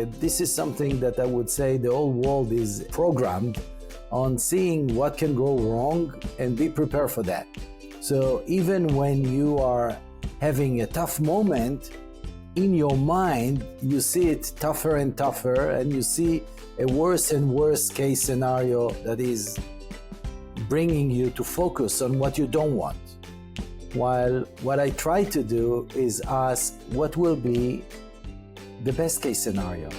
this is something that I would say the whole world is programmed on seeing what can go wrong and be prepared for that. So even when you are having a tough moment, in your mind, you see it tougher and tougher, and you see a worse and worse case scenario that is bringing you to focus on what you don't want. While what I try to do is ask what will be the best case scenario.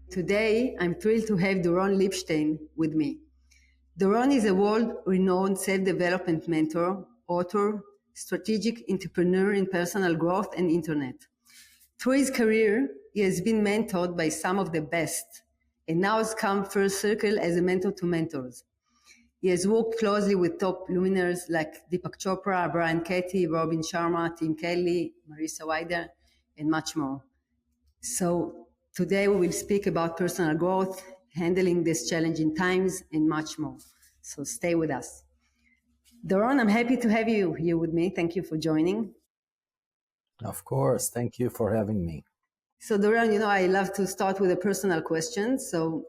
Today, I'm thrilled to have Doron Libshtein with me. Doron is a world-renowned self-development mentor, author, strategic entrepreneur in personal growth and internet. Through his career, he has been mentored by some of the best, and now has come first circle as a mentor to mentors. He has worked closely with top luminaries like Deepak Chopra, Byron Katie, Robin Sharma, Tim Kelly, Marissa Wider, and much more. So today we will speak about personal growth, handling these challenging times, and much more. So stay with us. Doron, I'm happy to have you here with me. Thank you for joining. Of course. Thank you for having me. So Doron, I love to start with a personal question. So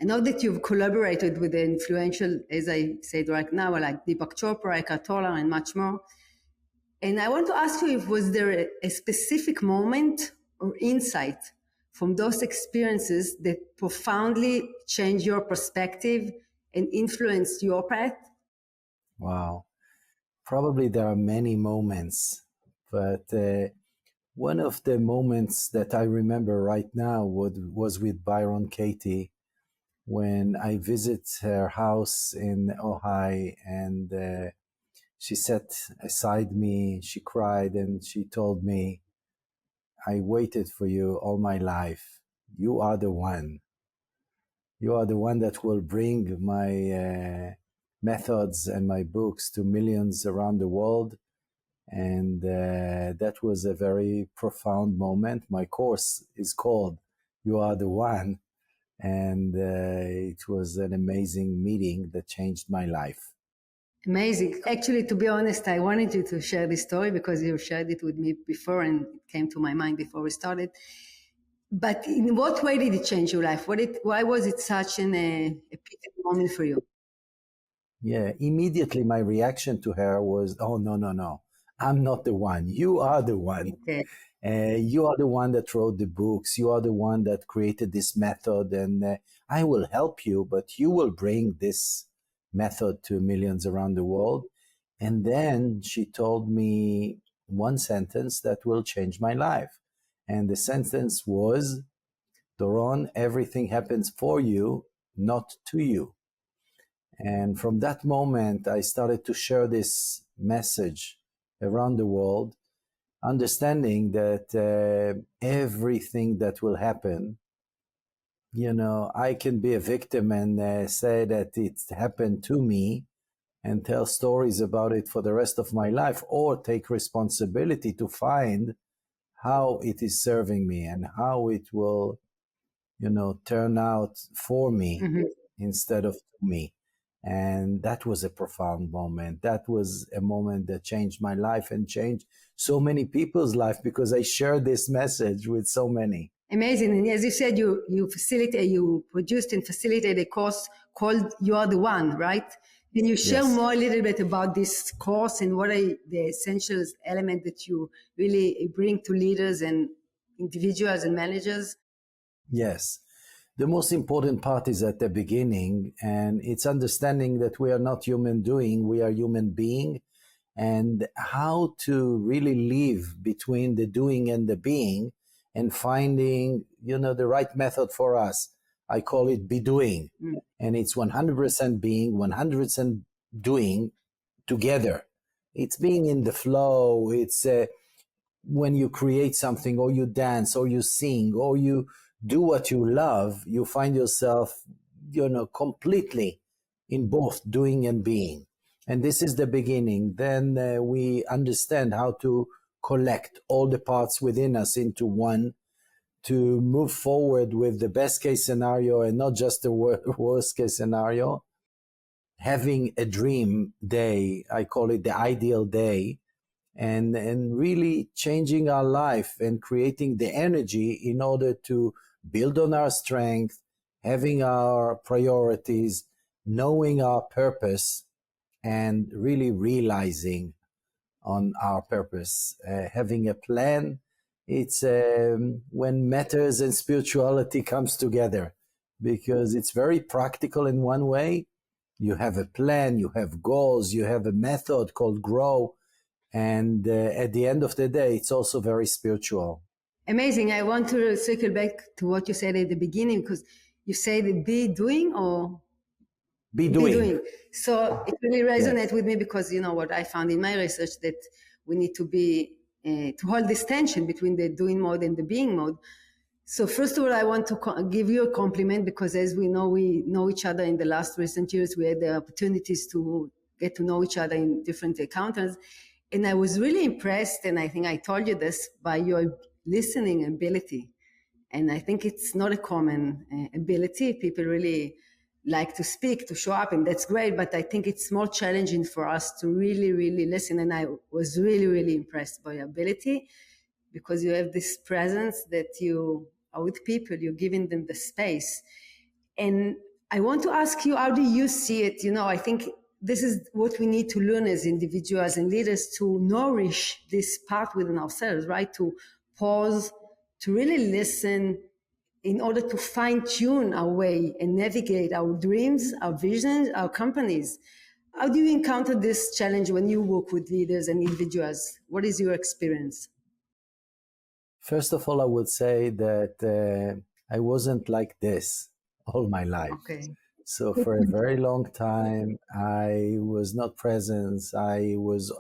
I know that you've collaborated with the influential, as I said right now, like Deepak Chopra, Eckhart Tolle, and much more. And I want to ask you if was there a specific moment or insight from those experiences that profoundly changed your perspective and influenced your path? Wow. Probably there are many moments, but one of the moments that I remember right now was with Byron Katie when I visit her house in Ohio, and she sat beside me, she cried, and she told me, I waited for you all my life. You are the one. You are the one that will bring my methods and my books to millions around the world. And that was a very profound moment. My course is called You Are the One. And it was an amazing meeting that changed my life. Amazing. Actually, to be honest, I wanted you to share this story because you shared it with me before and it came to my mind before we started. But in what way did it change your life? Why was it such a pivotal moment for you? Yeah, immediately my reaction to her was, oh, no. I'm not the one. You are the one. Okay. You are the one that wrote the books. You are the one that created this method. And I will help you, but you will bring this method to millions around the world. And then she told me one sentence that will change my life. And the sentence was, Doron, everything happens for you, not to you. And from that moment, I started to share this message around the world, understanding that everything that will happen, I can be a victim and say that it happened to me and tell stories about it for the rest of my life, or take responsibility to find how it is serving me and how it will, turn out for me instead of to me. And that was a profound moment. That was a moment that changed my life and changed so many people's life because I shared this message with so many. Amazing. And as you said, you produced and facilitated a course called You Are the One, right? Can you share more a little bit about this course and what are the essential elements that you really bring to leaders and individuals and managers? Yes. The most important part is at the beginning, and it's understanding that we are not human doing, we are human being, and how to really live between the doing and the being and finding, the right method for us. I call it be doing. And it's 100% being, 100% doing together. It's being in the flow. It's when you create something or you dance or you sing or you do what you love, you find yourself, completely in both doing and being. And this is the beginning. Then we understand how to collect all the parts within us into one to move forward with the best case scenario and not just the worst case scenario. Having a dream day, I call it the ideal day, and really changing our life and creating the energy in order to build on our strength, having our priorities, knowing our purpose, and really realizing on our purpose, having a plan. It's when matters and spirituality comes together, because it's very practical in one way. You have a plan, you have goals, you have a method called grow, and at the end of the day, it's also very spiritual. Amazing. I want to circle back to what you said at the beginning, because you said be doing or Be doing. So it really resonates with me, because you know what I found in my research, that we need to be to hold this tension between the doing mode and the being mode. So first of all, I want to give you a compliment, because as we know each other in the last recent years. We had the opportunities to get to know each other in different encounters. And I was really impressed, and I think I told you this, by your listening ability. And I think it's not a common ability. People really like to speak, to show up, and that's great. But I think it's more challenging for us to really, really listen. And I was really, really impressed by your ability, because you have this presence that you are with people, you're giving them the space. And I want to ask you, how do you see it? You know, I think this is what we need to learn as individuals and leaders, to nourish this part within ourselves, right? To pause, to really listen, in order to fine-tune our way and navigate our dreams, our visions, our companies. How do you encounter this challenge when you work with leaders and individuals? What is your experience? First of all, I would say that I wasn't like this all my life. Okay. So for a very long time, I was not present. I was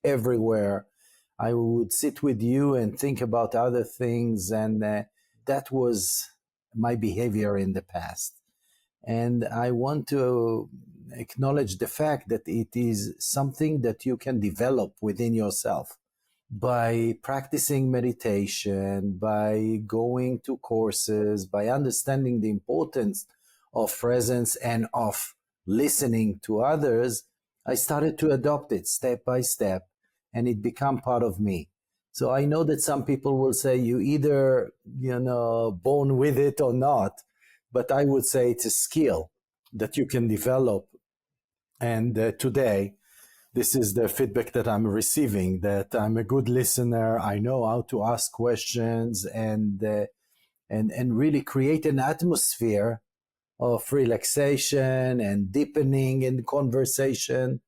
everywhere. I would sit with you and think about other things, and that was my behavior in the past. And I want to acknowledge the fact that it is something that you can develop within yourself by practicing meditation, by going to courses, by understanding the importance of presence and of listening to others. I started to adopt it step by step, and it became part of me. So I know that some people will say you either, born with it or not, but I would say it's a skill that you can develop. And today, this is the feedback that I'm receiving, that I'm a good listener. I know how to ask questions and really create an atmosphere of relaxation and deepening in conversation.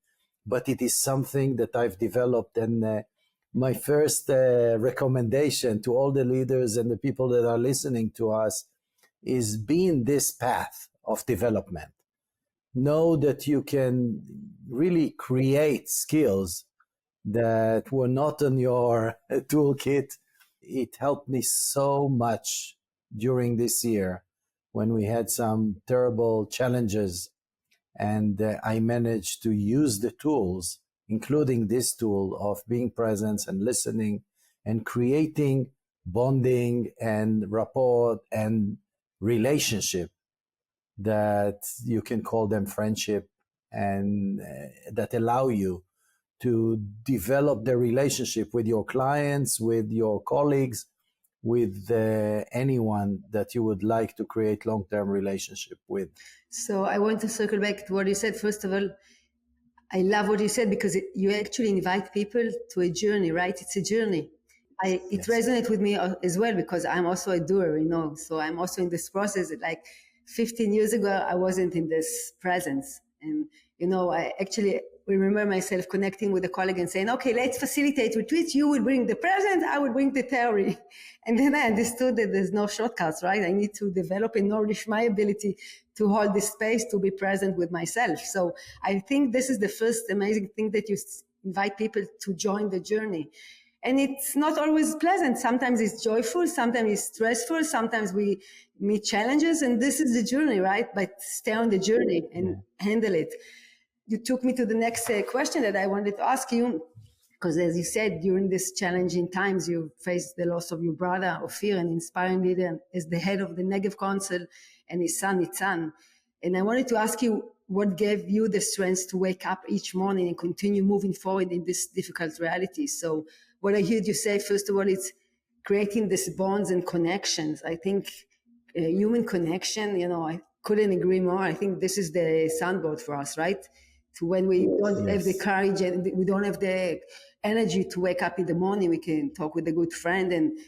But it is something that I've developed. And my first recommendation to all the leaders and the people that are listening to us is be in this path of development. Know that you can really create skills that were not on your toolkit. It helped me so much during this year when we had some terrible challenges, and I managed to use the tools, including this tool of being present and listening and creating bonding and rapport and relationship that you can call them friendship, and that allow you to develop the relationship with your clients, with your colleagues, with anyone that you would like to create long-term relationship with. So I want to circle back to what you said. First of all, I love what you said, because you actually invite people to a journey, right? It's a journey. It resonates with me as well, because I'm also a doer, so I'm also in this process. Like 15 years ago, I wasn't in this presence. And, I actually remember myself connecting with a colleague and saying, okay, let's facilitate retreats. You will bring the present, I will bring the theory. And then I understood that there's no shortcuts, right? I need to develop and nourish my ability to hold this space, to be present with myself. So I think this is the first amazing thing, that you invite people to join the journey. And it's not always pleasant. Sometimes it's joyful, sometimes it's stressful, sometimes we meet challenges, and this is the journey, right? But stay on the journey and handle it. You took me to the next question that I wanted to ask you, because as you said, during these challenging times, you faced the loss of your brother, Ophir, an inspiring leader as the head of the Negev Council, and his son, Nitzan. And I wanted to ask you, what gave you the strength to wake up each morning and continue moving forward in this difficult reality? So what I heard you say, first of all, it's creating these bonds and connections. I think human connection, I couldn't agree more. I think this is the soundboard for us, right? To when we don't have the courage and we don't have the energy to wake up in the morning, we can talk with a good friend and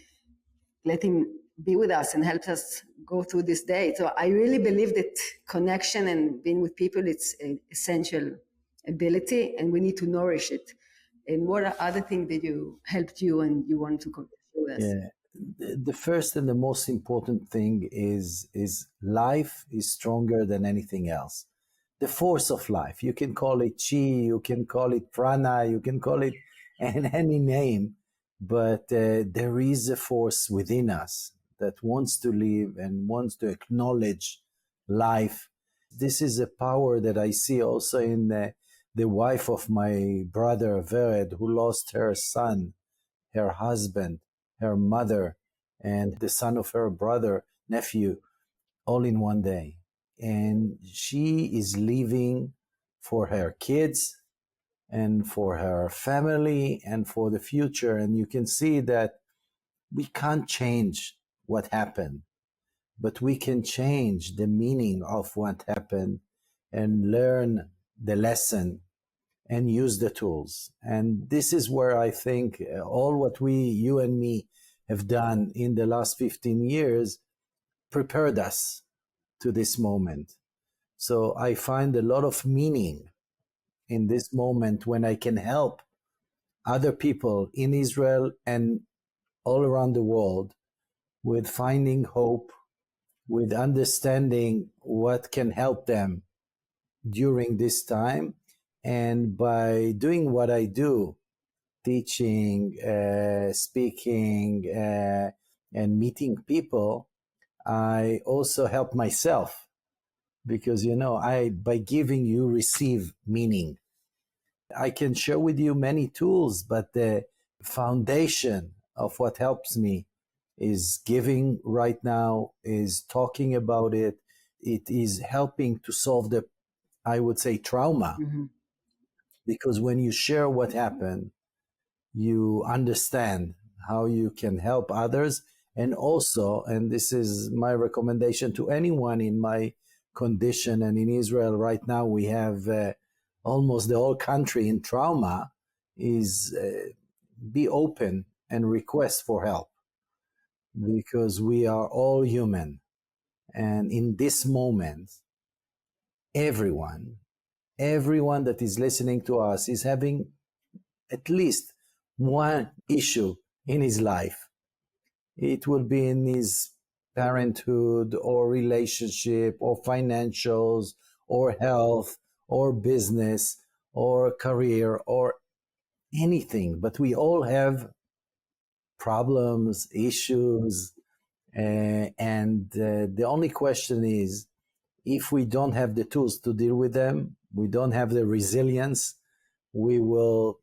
let him be with us and help us go through this day. So I really believe that connection and being with people, it's an essential ability, and we need to nourish it. And what are other things that helped you and you want to share with us? Yeah. The first and the most important thing is life is stronger than anything else. The force of life. You can call it chi, you can call it prana, you can call it any name, but there is a force within us that wants to live and wants to acknowledge life. This is a power that I see also in the wife of my brother, Vered, who lost her son, her husband, her mother, and the son of her brother, nephew, all in one day. And she is living for her kids and for her family and for the future. And you can see that we can't change what happened, but we can change the meaning of what happened and learn the lesson and use the tools. And this is where I think all what you and me have done in the last 15 years prepared us to this moment. So I find a lot of meaning in this moment when I can help other people in Israel and all around the world with finding hope, with understanding what can help them during this time. And by doing what I do, teaching, speaking, and meeting people, I also help myself because, by giving, you receive meaning. I can share with you many tools, but the foundation of what helps me is giving right now, is talking about it. It is helping to solve I would say, trauma. Mm-hmm. Because when you share what happened, you understand how you can help others. And also, and this is my recommendation to anyone in my condition, and in Israel right now, we have almost the whole country in trauma, is be open and request for help, because we are all human. And in this moment, everyone that is listening to us is having at least one issue in his life. It will be in his parenthood or relationship or financials or health or business or career or anything. But we all have problems, issues, and the only question is, if we don't have the tools to deal with them, we don't have the resilience, we will,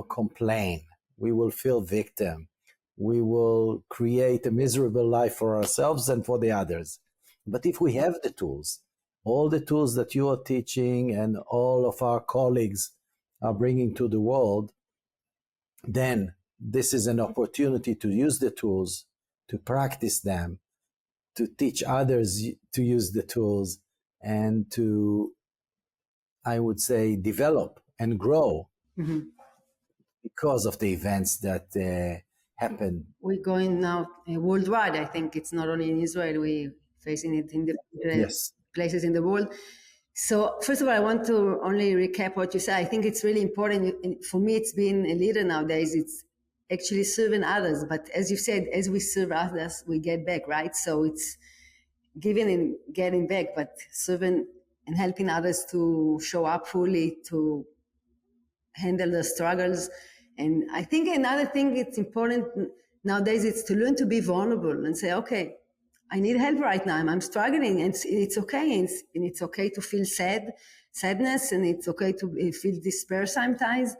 complain. We will feel victim. We will create a miserable life for ourselves and for the others. But if we have the tools, all the tools that you are teaching and all of our colleagues are bringing to the world, then this is an opportunity to use the tools, to practice them, to teach others to use the tools, and to, I would say, develop and grow because of the events that happen. We're going now worldwide. I think it's not only in Israel, we're facing it in different places in the world. So first of all, I want to only recap what you said. I think it's really important. For me, it's being a leader nowadays. It's actually serving others. But as you said, as we serve others, we get back, right? So it's giving and getting back, but serving and helping others to show up fully, to handle the struggles. And I think another thing it's important nowadays is to learn to be vulnerable and say, okay, I need help right now. I'm struggling, and it's okay. And it's okay to feel sadness, and it's okay to feel despair sometimes.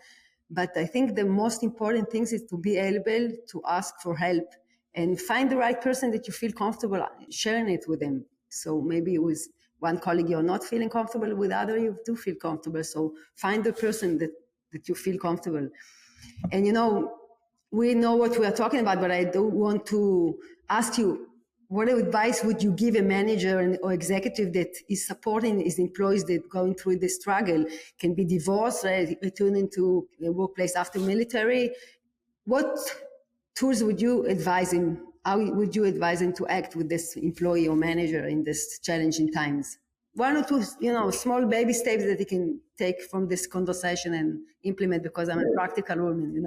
But I think the most important thing is to be able to ask for help and find the right person that you feel comfortable sharing it with them. So maybe with one colleague you're not feeling comfortable, with other you do feel comfortable. So find the person that you feel comfortable. And we know what we are talking about, but I do want to ask you, what advice would you give a manager or executive that is supporting his employees that going through this struggle? Can be divorced, return into a workplace after military. What tools would you advise him? How would you advise him to act with this employee or manager in this challenging times? One or two, small baby steps that he can take from this conversation and implement, because I'm a practical woman,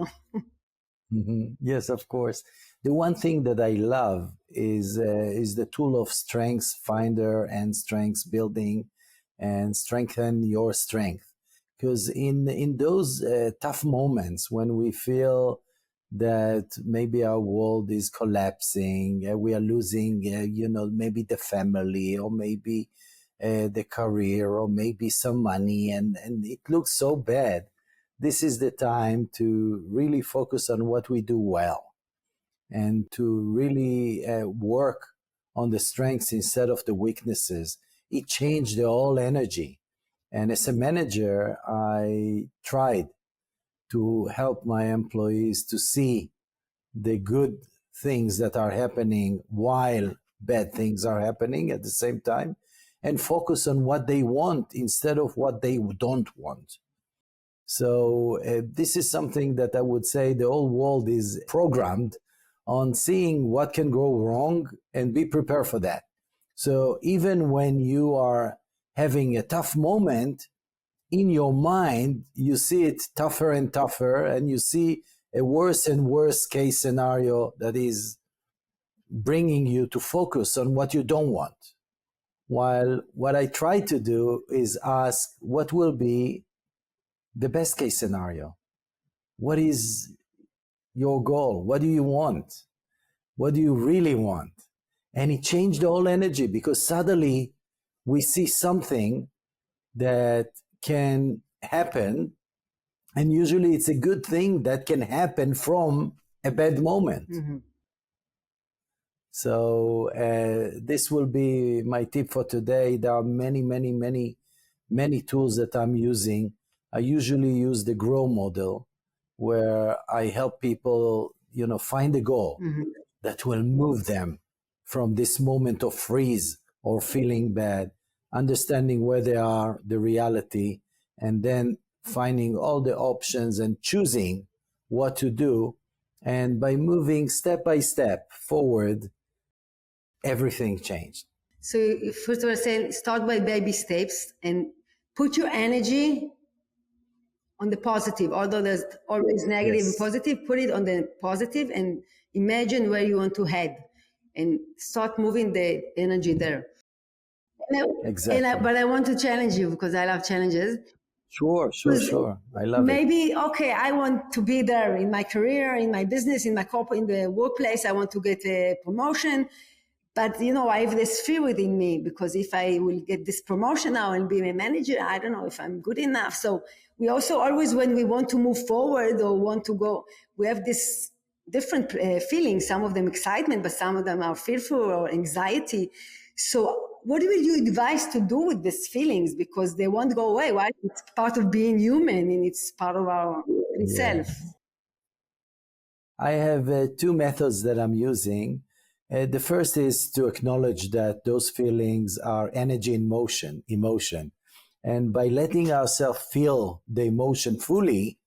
Yes, of course. The one thing that I love is the tool of Strengths Finder and Strengths Building, and strengthen your strength. Because in those tough moments when we feel that maybe our world is collapsing, we are losing, maybe the family, or maybe the career, or maybe some money, and it looks so bad. This is the time to really focus on what we do well, and to really work on the strengths instead of the weaknesses. It changed the whole energy. And as a manager, I tried to help my employees to see the good things that are happening while bad things are happening at the same time, and focus on what they want instead of what they don't want. So this is something that I would say the whole world is programmed on seeing what can go wrong and be prepared for that. So even when you are having a tough moment, in your mind, you see it tougher and tougher, and you see a worse and worse case scenario that is bringing you to focus on what you don't want. While what I try to do is ask, what will be the best case scenario? What is your goal? What do you want? What do you really want? And it changed the whole energy, because suddenly we see something that can happen, and usually it's a good thing that can happen from a bad moment. Mm-hmm. So this will be my tip for today. There are many tools that I'm using. I usually use the GROW model, where I help people, find a goal mm-hmm. that will move them from this moment of freeze or feeling bad, understanding where they are, the reality, and then finding all the options and choosing what to do. And by moving step by step forward, everything changed. So first of all, saying start by baby steps and put your energy on the positive. Although there's always negative yes. and positive, put it on the positive and imagine where you want to head and start moving the energy there. Exactly. But I want to challenge you, because I love challenges. Sure. I love maybe, okay, I want to be there in my career, in my business, in my corporate, in the workplace. I want to get a promotion. But, I have this fear within me, because if I will get this promotion now and be a manager, I don't know if I'm good enough. So we also always, when we want to move forward or want to go, we have this different feelings, some of them excitement, but some of them are fearful or anxiety. So what will you advise to do with these feelings? Because they won't go away, right? It's part of being human, and it's part of our itself. I have two methods that I'm using. The first is to acknowledge that those feelings are energy in emotion. And by letting ourselves feel the emotion fully,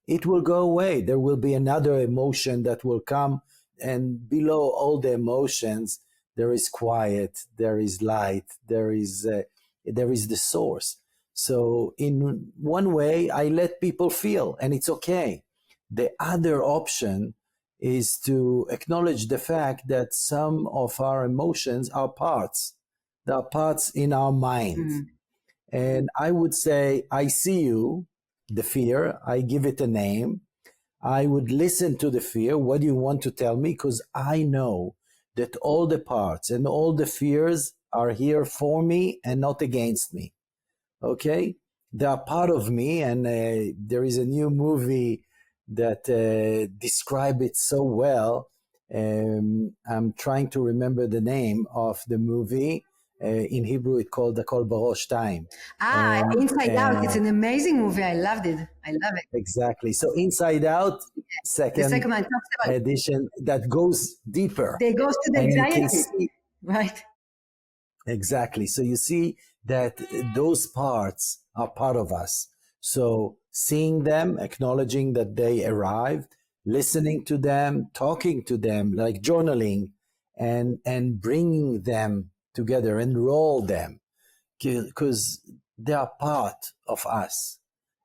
it will go away. There will be another emotion that will come, and below all the emotions, there is quiet, there is light, there is the source. So in one way, I let people feel, and it's okay. The other option is to acknowledge the fact that some of our emotions are parts. They are parts in our mind. Mm-hmm. And I would say, I see you, the fear, I give it a name. I would listen to the fear. What do you want to tell me? Because I know that all the parts and all the fears are here for me and not against me. Okay? They are part of me, and there is a new movie that describe it so well. I'm trying to remember the name of the movie. In Hebrew, it's called the Kol Barosh time. Inside Out. It's an amazing movie. I loved it. I love it. Exactly. So Inside Out, The second one talks about edition that goes deeper. They goes to the anxiety, right? Exactly. So you see that those parts are part of us. So seeing them, acknowledging that they arrived, listening to them, talking to them, like journaling, and bringing them together, enroll them, because they are part of us.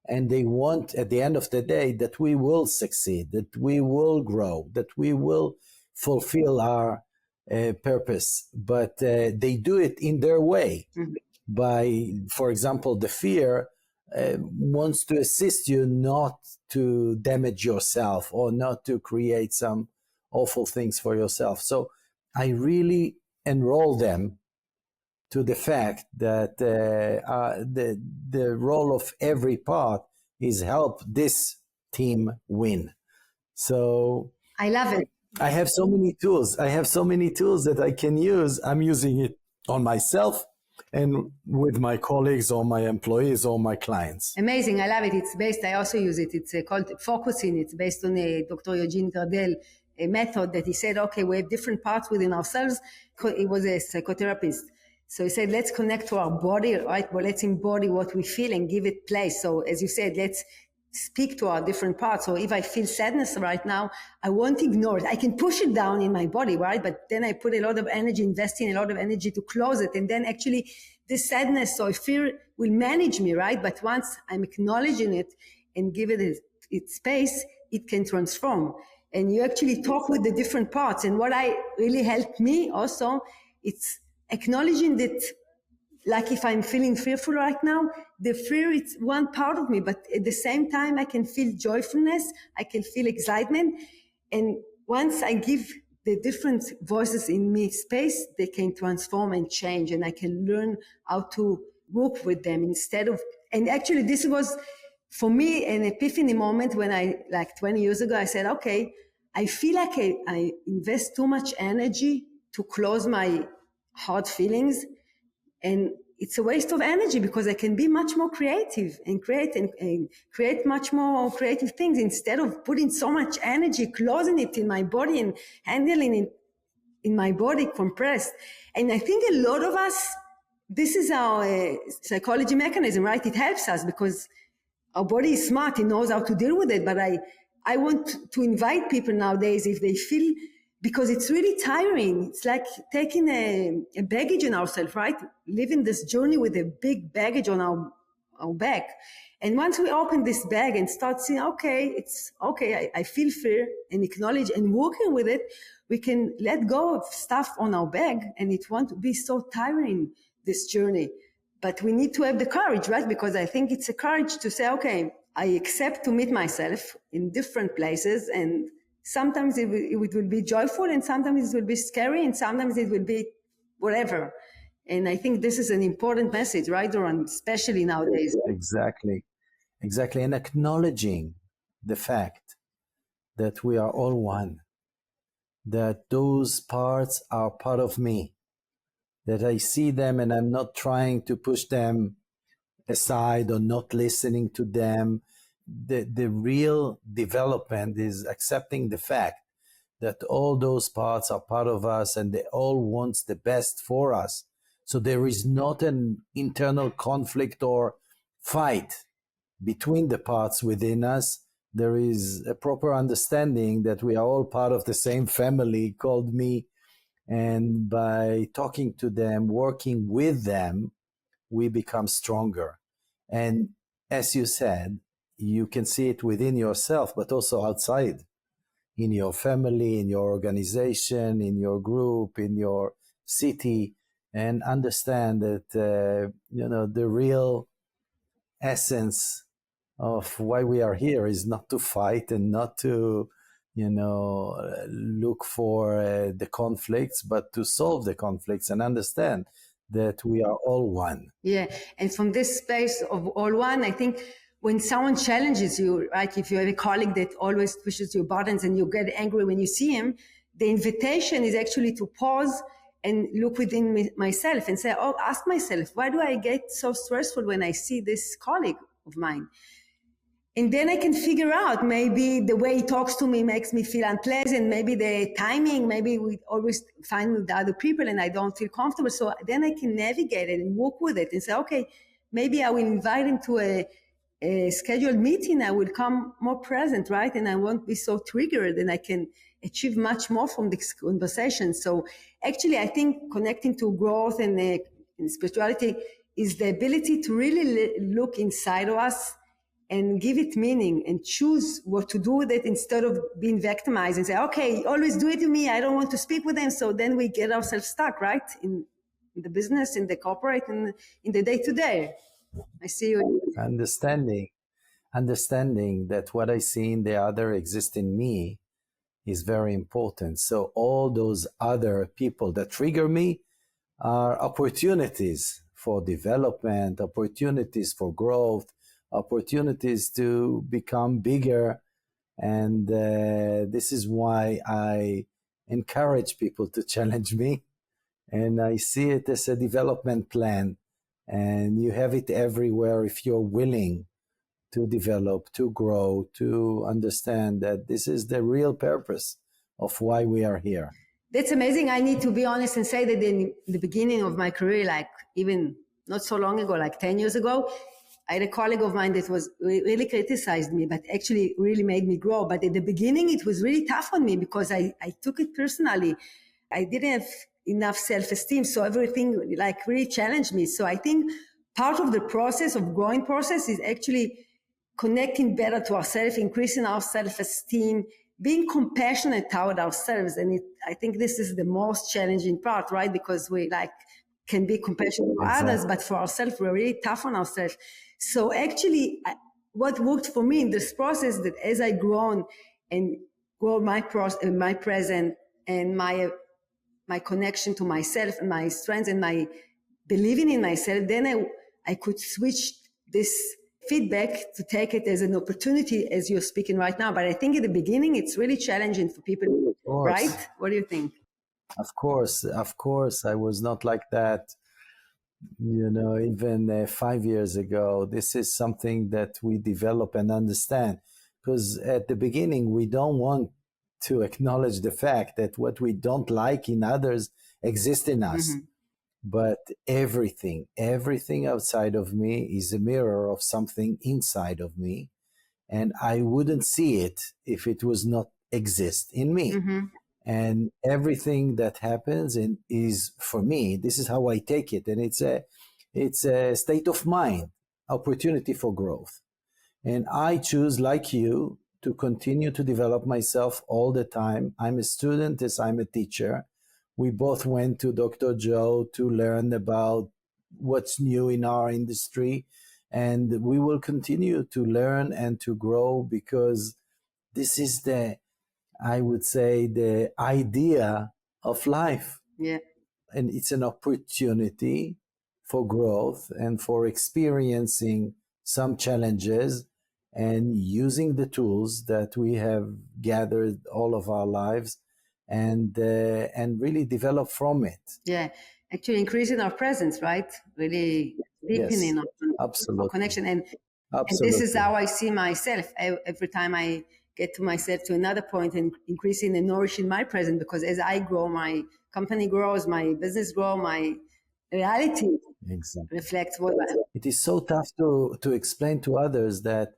And they want, at the end of the day, that we will succeed, that we will grow, that we will fulfill our purpose. But they do it in their way. Mm-hmm. By, for example, the fear wants to assist you not to damage yourself or not to create some awful things for yourself. So I really enroll them to the fact that the role of every part is help this team win. So I love it. I have so many tools. That I can use. I'm using it on myself and with my colleagues or my employees or my clients. Amazing. I love it. It's based, I also use it. It's called focusing. It's based on Dr. Eugene Gardel, a method that he said, okay, we have different parts within ourselves. He was a psychotherapist. So he said, let's connect to our body, right? But let's embody what we feel and give it place. So as you said, let's speak to our different parts. So if I feel sadness right now, I won't ignore it. I can push it down in my body, right? But then I put a lot of energy, investing a lot of energy to close it. And then actually this sadness or fear will manage me, right? But once I'm acknowledging it and give it its space, it can transform. And you actually talk with the different parts. And what really helped me also, it's acknowledging that, like if I'm feeling fearful right now, the fear is one part of me, but at the same time, I can feel joyfulness, I can feel excitement. And once I give the different voices in me space, they can transform and change, and I can learn how to work with them instead of, and actually this was for me an epiphany moment when like 20 years ago, I said, okay, I feel like I invest too much energy to close my hard feelings. And it's a waste of energy because I can be much more creative and create much more creative things instead of putting so much energy, closing it in my body and handling it in my body compressed. And I think a lot of us, this is our psychology mechanism, right? It helps us because our body is smart. It knows how to deal with it. But I want to invite people nowadays, if they feel, because it's really tiring. It's like taking a baggage on ourselves, right? Living this journey with a big baggage on our back. And once we open this bag and start seeing, okay, it's okay, I feel fear, and acknowledge and working with it, we can let go of stuff on our back, and it won't be so tiring, this journey. But we need to have the courage, right? Because I think it's a courage to say, okay, I accept to meet myself in different places, and sometimes it will be joyful, and sometimes it will be scary, and sometimes it will be whatever. And I think this is an important message, right, Doron, especially nowadays. Exactly. And acknowledging the fact that we are all one, that those parts are part of me, that I see them and I'm not trying to push them aside or not listening to them. The real development is accepting the fact that all those parts are part of us and they all want the best for us. So there is not an internal conflict or fight between the parts within us. There is a proper understanding that we are all part of the same family called me. And by talking to them, working with them, we become stronger. And as you said, you can see it within yourself, but also outside, in your family, in your organization, in your group, in your city, and understand that, the real essence of why we are here is not to fight and not to, look for the conflicts, but to solve the conflicts and understand that we are all one. Yeah. And from this space of all one, I think when someone challenges you, right, if you have a colleague that always pushes your buttons and you get angry when you see him, the invitation is actually to pause and look within myself and say, oh, ask myself, why do I get so stressful when I see this colleague of mine? And then I can figure out, maybe the way he talks to me makes me feel unpleasant. Maybe the timing, maybe we always find with other people and I don't feel comfortable. So then I can navigate it and work with it and say, okay, maybe I will invite him to a scheduled meeting. I will come more present, right? And I won't be so triggered, and I can achieve much more from this conversation. So actually, I think connecting to growth and spirituality is the ability to really look inside of us and give it meaning and choose what to do with it instead of being victimized and say, okay, always do it to me. I don't want to speak with them. So then we get ourselves stuck, right? In the business, in the corporate, in the day-to-day. I see you. Understanding that what I see in the other exists in me is very important. So all those other people that trigger me are opportunities for development, opportunities for growth, opportunities to become bigger. And this is why I encourage people to challenge me. And I see it as a development plan. And you have it everywhere if you're willing to develop, to grow, to understand that this is the real purpose of why we are here. That's amazing. I need to be honest and say that in the beginning of my career, like even not so long ago, like 10 years ago, I had a colleague of mine that was really criticized me, but actually really made me grow. But at the beginning, it was really tough on me because I took it personally. I didn't have enough self-esteem. So everything like really challenged me. So I think part of the process of growing process is actually connecting better to ourselves, increasing our self-esteem, being compassionate toward ourselves. And I think this is the most challenging part, right? Because we can be compassionate for others, but for ourselves, we're really tough on ourselves. So actually, what worked for me in this process, that as I grown and grow my present and my connection to myself and my strengths and my believing in myself, then I could switch this feedback to take it as an opportunity, as you're speaking right now. But I think in the beginning, it's really challenging for people, right? What do you think? Of course, I was not like that. Even 5 years ago, this is something that we develop and understand, because at the beginning, we don't want to acknowledge the fact that what we don't like in others exists in us. Mm-hmm. But everything outside of me is a mirror of something inside of me. And I wouldn't see it if it was not exist in me. Mm-hmm. And everything that happens is for me, this is how I take it. And it's a state of mind, opportunity for growth. And I choose, like you, to continue to develop myself all the time. I'm a student as I'm a teacher. We both went to Dr. Joe to learn about what's new in our industry. And we will continue to learn and to grow, because this is I would say, the idea of life. Yeah. And it's an opportunity for growth and for experiencing some challenges and using the tools that we have gathered all of our lives and really develop from it. Yeah. Actually increasing our presence, right? Really deepening our connection. And this is how I see myself every time I get to myself to another point and increasing and nourishing my present, because as I grow, my company grows, my business grows, my reality reflects what it is so tough to explain to others that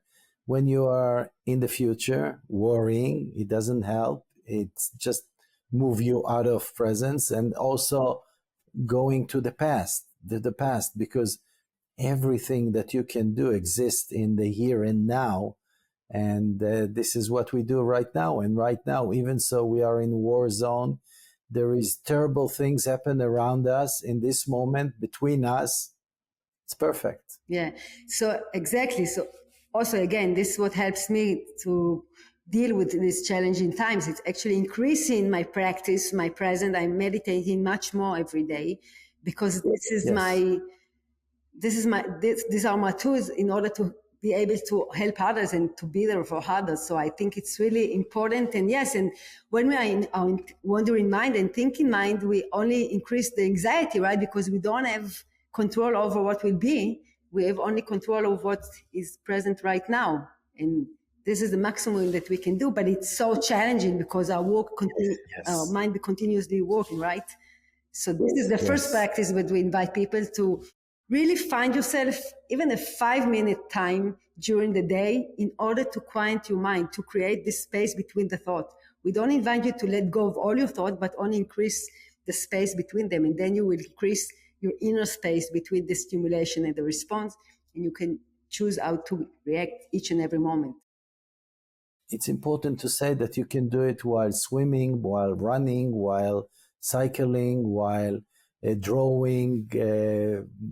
when you are in the future worrying, it doesn't help. It's just move you out of presence, and also going to the past, because everything that you can do exists in the here and now. And this is what we do right now. And right now, even so, we are in war zone. There is terrible things happen around us in this moment between us. It's perfect. Yeah. So exactly. So also, again, this is what helps me to deal with these challenging times. It's actually increasing my practice, my present. I'm meditating much more every day, because these are my tools in order to be able to help others and to be there for others. So I think it's really important. And yes, and when we are in our wandering mind and thinking mind, we only increase the anxiety, right? Because we don't have control over what will be. We have only control of what is present right now. And this is the maximum that we can do, but it's so challenging because our our mind continuously working, right? So this is the first practice that we invite people to really find yourself even a 5-minute time during the day in order to quiet your mind, to create this space between the thought. We don't invite you to let go of all your thought, but only increase the space between them. And then you will increase your inner space between the stimulation and the response, and you can choose how to react each and every moment. It's important to say that you can do it while swimming, while running, while cycling, while drawing,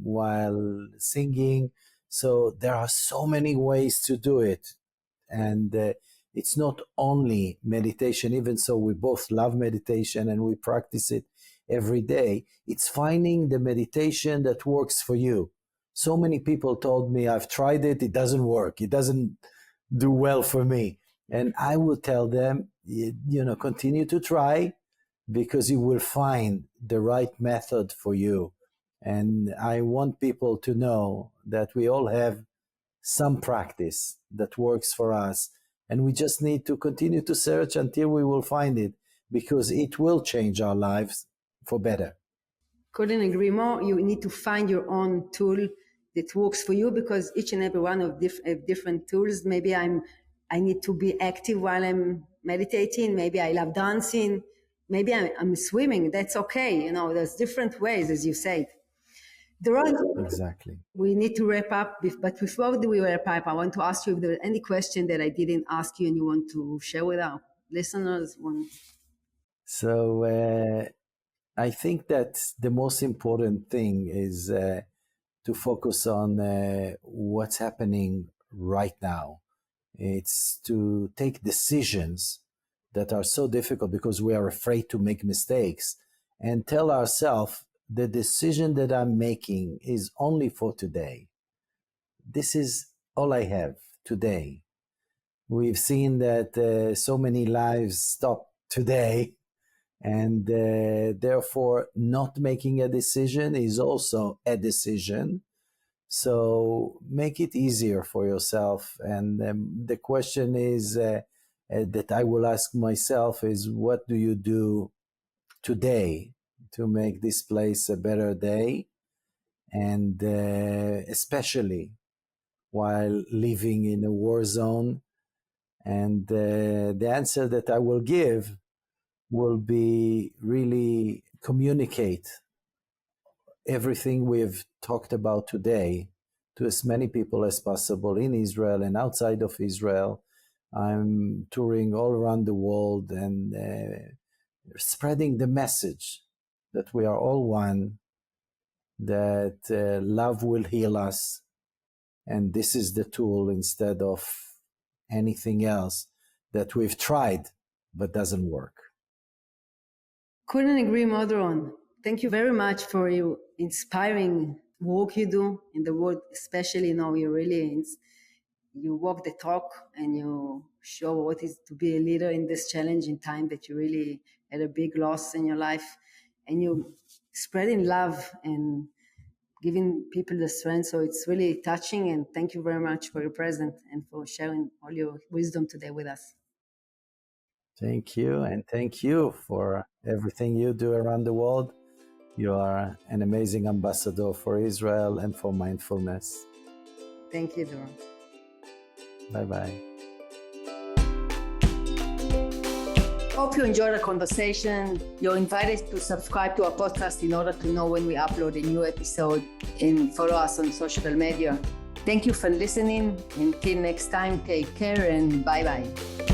while singing. So there are so many ways to do it. And it's not only meditation, even so we both love meditation and we practice it every day. It's finding the meditation that works for you. So many people told me, I've tried it, it doesn't work, it doesn't do well for me. And I will tell them, continue to try, because you will find the right method for you. And I want people to know that we all have some practice that works for us. And we just need to continue to search until we will find it, because it will change our lives for better. Couldn't agree more. You need to find your own tool that works for you, because each and every one of different tools. Maybe I need to be active while I'm meditating. Maybe I love dancing. Maybe I'm swimming. That's okay. There's different ways, as you said. Doron, exactly. We need to wrap up. But before we wrap up, I want to ask you if there are any question that I didn't ask you and you want to share with our listeners. So I think that the most important thing is to focus on what's happening right now. It's to take decisions that are so difficult because we are afraid to make mistakes, and tell ourselves the decision that I'm making is only for today. This is all I have today. We've seen that so many lives stop today, and therefore not making a decision is also a decision. So make it easier for yourself. And the question is that I will ask myself is, what do you do today to make this place a better day? And especially while living in a war zone. And the answer that I will give will be really communicate everything we've talked about today to as many people as possible in Israel and outside of Israel. I'm touring all around the world and spreading the message that we are all one, that love will heal us, and this is the tool instead of anything else that we've tried but doesn't work. Couldn't agree more, Doron. Thank you very much for your inspiring work you do in the world, especially, you walk the talk and you show what is to be a leader in this challenging time that you really had a big loss in your life, and you spreading love and giving people the strength. So it's really touching, and thank you very much for your presence and for sharing all your wisdom today with us. Thank you, and thank you for everything you do around the world. You are an amazing ambassador for Israel and for mindfulness. Thank you, Doron. Bye-bye. Hope you enjoyed the conversation. You're invited to subscribe to our podcast in order to know when we upload a new episode, and follow us on social media. Thank you for listening. Until next time, take care and bye-bye.